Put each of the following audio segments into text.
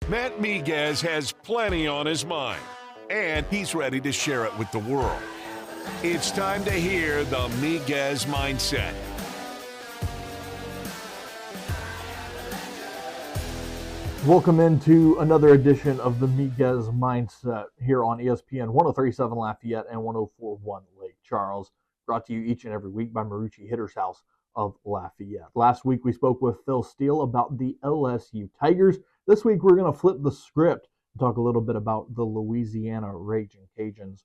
Matt Miguez has plenty on his mind, and he's ready to share it with the world. It's time to hear the Miguez Mindset. Welcome into another edition of the Miguez Mindset here on ESPN 103.7 Lafayette and 104.1 Lake Charles, brought to you each and every week by Marucci Hitter's House of Lafayette. Last week we spoke with Phil Steele about the LSU Tigers. This week we're going to flip the script and talk a little bit about the Louisiana Raging Cajuns.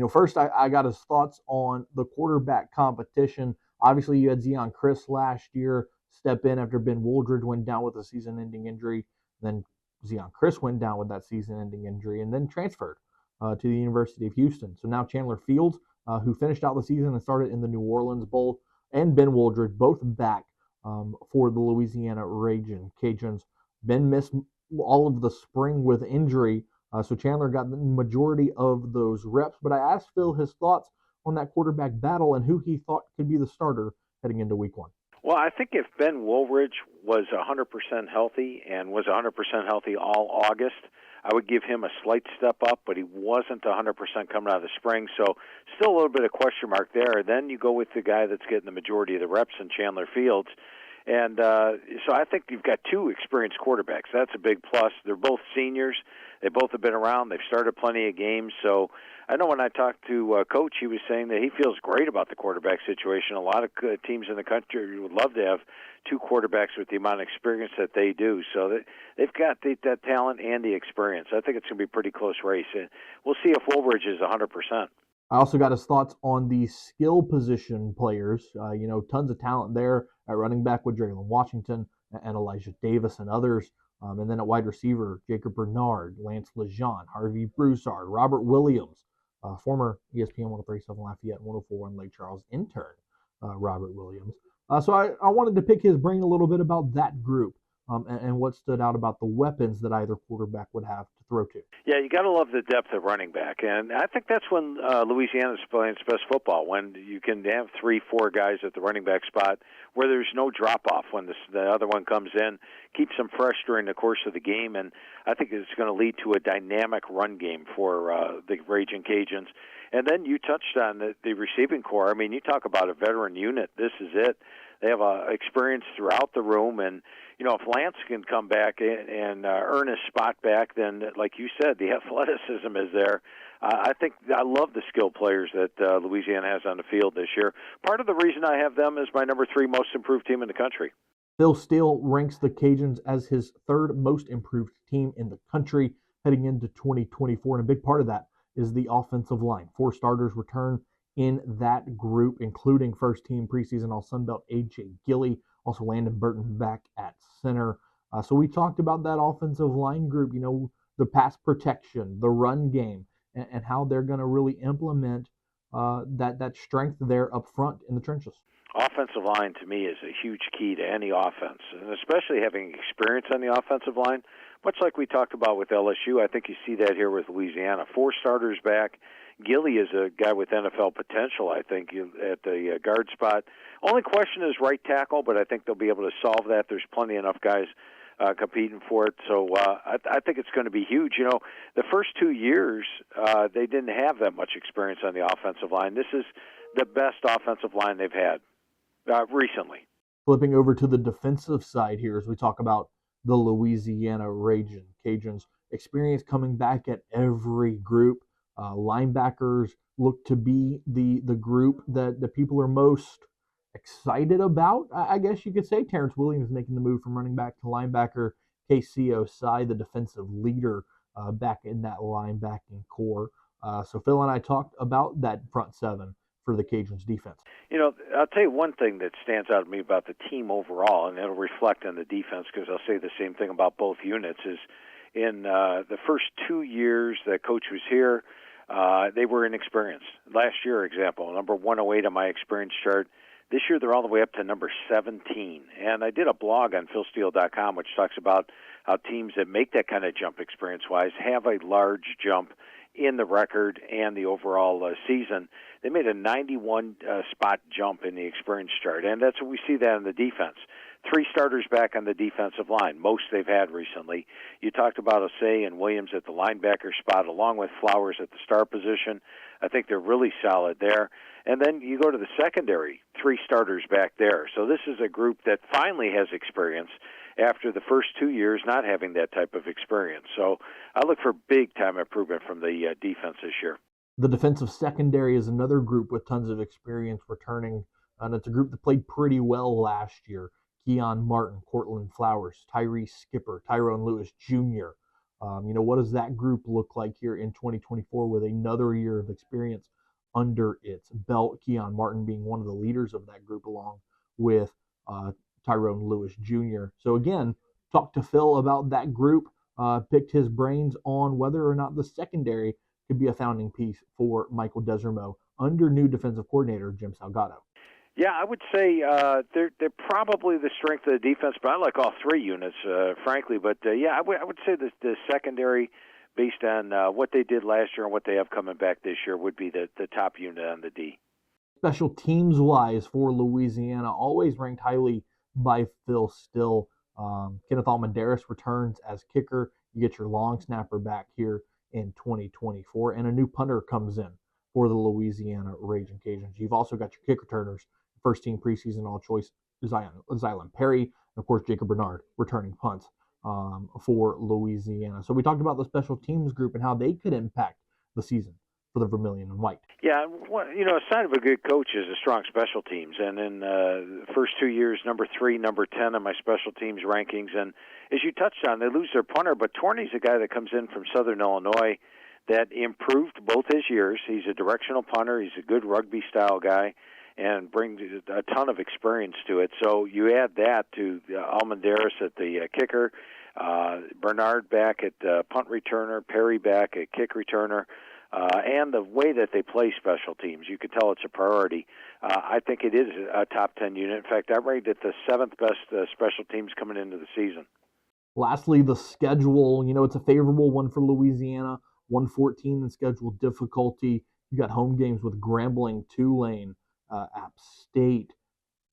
First I got his thoughts on the quarterback competition. Obviously you had Zeon Christ last year step in after Ben Wooldridge went down with a season-ending injury. Then Zeon Christ went down with that season-ending injury and then transferred to the University of Houston. So now Chandler Fields, who finished out the season and started in the New Orleans Bowl, and Ben Wooldridge, both back for the Louisiana Raging Cajuns. Ben missed all of the spring with injury, so Chandler got the majority of those reps. But I asked Phil his thoughts on that quarterback battle and who he thought could be the starter heading into week one. Well, I think if Ben Wooldridge was 100% healthy and was 100% healthy all August, I would give him a slight step up, but he wasn't 100% coming out of the spring, so still a little bit of question mark there. Then you go with the guy that's getting the majority of the reps in Chandler Fields. And so I think you've got two experienced quarterbacks. That's a big plus. They're both seniors. They both have been around. They've started plenty of games. So I know when I talked to Coach, he was saying that he feels great about the quarterback situation. A lot of teams in the country would love to have two quarterbacks with the amount of experience that they do. So they've got that talent and the experience. I think it's going to be a pretty close race. And we'll see if Woolridge is 100%. I also got his thoughts on the skill position players. Tons of talent there at running back with Jalen Washington and Elijah Davis and others. And then at wide receiver, Jacob Bernard, Lance Lejeune, Harvey Broussard, Robert Williams, former ESPN 103.7 Lafayette, 104.1 Lake Charles intern, Robert Williams. So I wanted to pick his brain a little bit about that group and what stood out about the weapons that either quarterback would have to throw to. Yeah, you got to love the depth of running back, and I think that's when Louisiana's playing its best football, when you can have 3-4 guys at the running back spot where there's no drop-off when the other one comes in, keeps them fresh during the course of the game, and I think it's going to lead to a dynamic run game for the Raging Cajuns. And then you touched on the receiving core. I mean, you talk about a veteran unit. This is it. They have experience throughout the room, and if Lance can come back and earn his spot back, then, like you said, the athleticism is there. I love the skill players that Louisiana has on the field this year. Part of the reason I have them is my number 3 most improved team in the country. Phil Steele ranks the Cajuns as his 3rd most improved team in the country heading into 2024, and a big part of that is the offensive line. 4 starters return in that group, including first-team preseason All-Sun Belt A.J. Gilly, also Landon Burton back at center. So we talked about that offensive line group, the pass protection, the run game, and how they're going to really implement that strength there up front in the trenches. Offensive line, to me, is a huge key to any offense, and especially having experience on the offensive line. Much like we talked about with LSU, I think you see that here with Louisiana. 4 starters back. Gilly is a guy with NFL potential, I think, at the guard spot. Only question is right tackle, but I think they'll be able to solve that. There's plenty enough guys competing for it. So I think it's going to be huge. The first 2 years, they didn't have that much experience on the offensive line. This is the best offensive line they've had recently. Flipping over to the defensive side here as we talk about the Louisiana Raging Cajuns. Experience coming back at every group. Linebackers look to be the group that the people are most excited about, I guess you could say. Terrence Williams making the move from running back to linebacker. KC Osai, the defensive leader, back in that linebacking core. So Phil and I talked about that front 7 for the Cajuns defense. I'll tell you one thing that stands out to me about the team overall, and it'll reflect on the defense because I'll say the same thing about both units, is in the first 2 years that Coach was here, they were inexperienced. Last year, example, number 108 on my experience chart. This year, they're all the way up to number 17. And I did a blog on philsteele.com which talks about how teams that make that kind of jump experience-wise have a large jump in the record and the overall season. They made a 91 spot jump in the experience chart, and that's what we see that in the defense. 3 starters back on the defensive line, most they've had recently. You talked about Osei and Williams at the linebacker spot, along with Flowers at the star position. I think they're really solid there. And then you go to the secondary, 3 starters back there. So this is a group that finally has experience after the first 2 years not having that type of experience. So I look for big-time improvement from the defense this year. The defensive secondary is another group with tons of experience returning, and it's a group that played pretty well last year. Keon Martin, Cortland Flowers, Tyree Skipper, Tyrone Lewis Jr. What does that group look like here in 2024 with another year of experience under its belt? Keon Martin being one of the leaders of that group, along with Tyrone Lewis Jr. So again, talked to Phil about that group, picked his brains on whether or not the secondary could be a founding piece for Michael Desormeaux under new defensive coordinator Jim Salgado. Yeah, I would say they're probably the strength of the defense, but I like all 3 units, frankly. But I would say that the secondary, based on what they did last year and what they have coming back this year, would be the top unit on the D. Special teams wise for Louisiana, always ranked highly by Phil Still. Kenneth Almendaris returns as kicker. You get your long snapper back here in 2024, and a new punter comes in for the Louisiana Raging Cajuns. You've also got your kick returners, first team preseason all-choice Zylan Perry, and of course Jacob Bernard returning punts for Louisiana. So we talked about the special teams group and how they could impact the season for the Vermilion and White. Yeah, a sign of a good coach is a strong special teams. And in the first 2 years, number 3, number 10 on my special teams rankings. And as you touched on, they lose their punter, but Torney's a guy that comes in from Southern Illinois that improved both his years. He's a directional punter. He's a good rugby-style guy and brings a ton of experience to it. So you add that to Almendaris at the kicker, Bernard back at punt returner, Perry back at kick returner, and the way that they play special teams. You could tell it's a priority. I think it is a top 10 unit. In fact, I rated it the 7th best special teams coming into the season. Lastly, the schedule. It's a favorable one for Louisiana. 114 in schedule difficulty. You got home games with Grambling, Tulane, App State,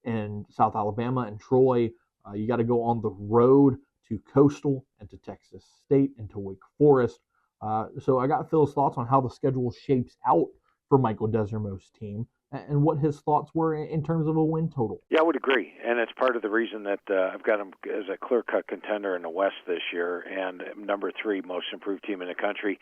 and South Alabama and Troy. You got to go on the road to Coastal and to Texas State and to Wake Forest. So I got Phil's thoughts on how the schedule shapes out for Michael Desormeaux's team and what his thoughts were in terms of a win total. Yeah, I would agree, and it's part of the reason that I've got him as a clear-cut contender in the West this year and number 3 most improved team in the country.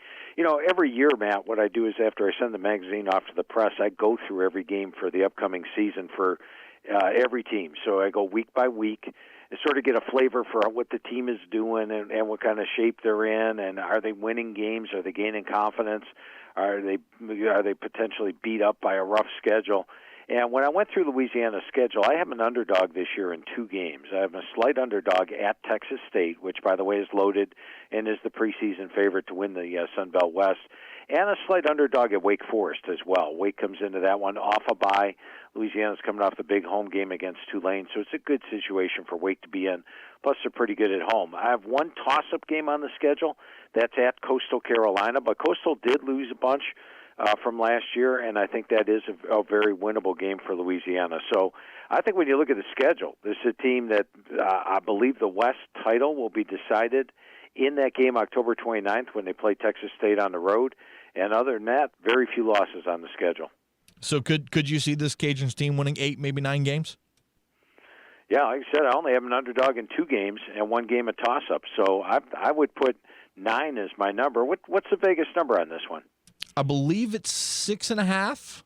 Every year, Matt, what I do is after I send the magazine off to the press, I go through every game for the upcoming season for every team. So I go week by week and sort of get a flavor for what the team is doing and what kind of shape they're in, and are they winning games? Are they gaining confidence? Are they potentially beat up by a rough schedule? And when I went through Louisiana's schedule, I have an underdog this year in 2 games. I have a slight underdog at Texas State, which, by the way, is loaded and is the preseason favorite to win the Sun Belt West, and a slight underdog at Wake Forest as well. Wake comes into that one off a bye. Louisiana's coming off the big home game against Tulane, so it's a good situation for Wake to be in. Plus, they're pretty good at home. I have one toss-up game on the schedule. That's at Coastal Carolina, but Coastal did lose a bunch from last year, and I think that is a very winnable game for Louisiana. So I think when you look at the schedule, this is a team that I believe the West title will be decided in that game October 29th when they play Texas State on the road. And other than that, very few losses on the schedule. So could you see this Cajuns team winning 8, maybe 9 games? Yeah, like I said, I only have an underdog in 2 games and 1 game a toss-up. So I would put 9 as my number. What's the Vegas number on this one? I believe it's 6.5.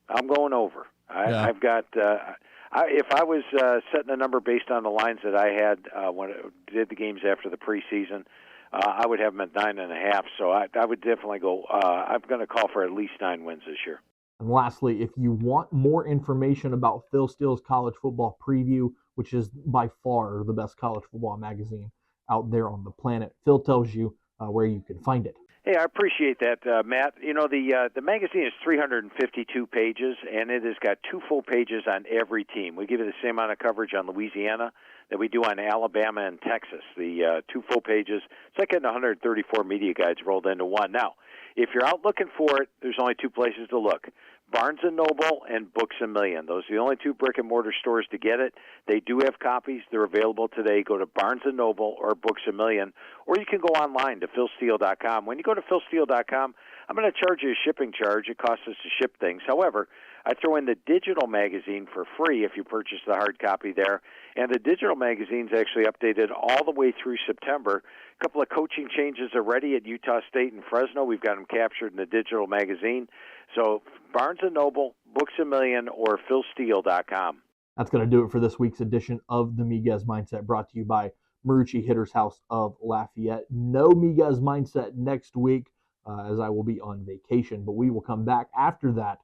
I'm going over. I've got. If I was setting a number based on the lines that I had when I did the games after the preseason, I would have them at 9.5. So I would definitely go. I'm going to call for at least 9 wins this year. And lastly, if you want more information about Phil Steele's college football preview, which is by far the best college football magazine out there on the planet, Phil tells you where you can find it. Hey, I appreciate that, Matt. The magazine is 352 pages, and it has got 2 full pages on every team. We give you the same amount of coverage on Louisiana that we do on Alabama and Texas. The 2 full pages, it's like getting 134 media guides rolled into one. Now, if you're out looking for it, there's only 2 places to look. Barnes & Noble and Books A Million. Those are the only two brick-and-mortar stores to get it. They do have copies. They're available today. Go to Barnes & Noble or Books A Million, or you can go online to philsteele.com. When you go to philsteele.com, I'm going to charge you a shipping charge. It costs us to ship things. However, I throw in the digital magazine for free if you purchase the hard copy there. And the digital magazine's actually updated all the way through September. A couple of coaching changes already at Utah State and Fresno. We've got them captured in the digital magazine. So Barnes & Noble, Books A Million, or philsteele.com. That's going to do it for this week's edition of the Miguez Mindset, brought to you by Marucci Hitter's House of Lafayette. No Miguez Mindset next week, as I will be on vacation, but we will come back after that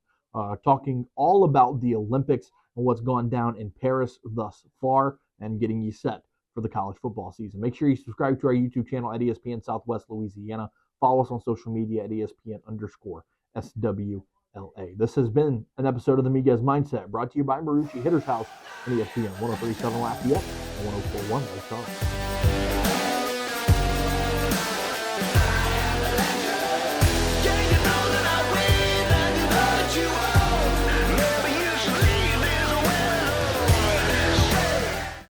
talking all about the Olympics and what's gone down in Paris thus far and getting you set for the college football season. Make sure you subscribe to our YouTube channel at ESPN Southwest Louisiana. Follow us on social media at ESPN_SWLA. This has been an episode of the Miguez Mindset, brought to you by Marucci Hitter's House and ESPN 103.7 Lafayette and 104.1 Lake Charles.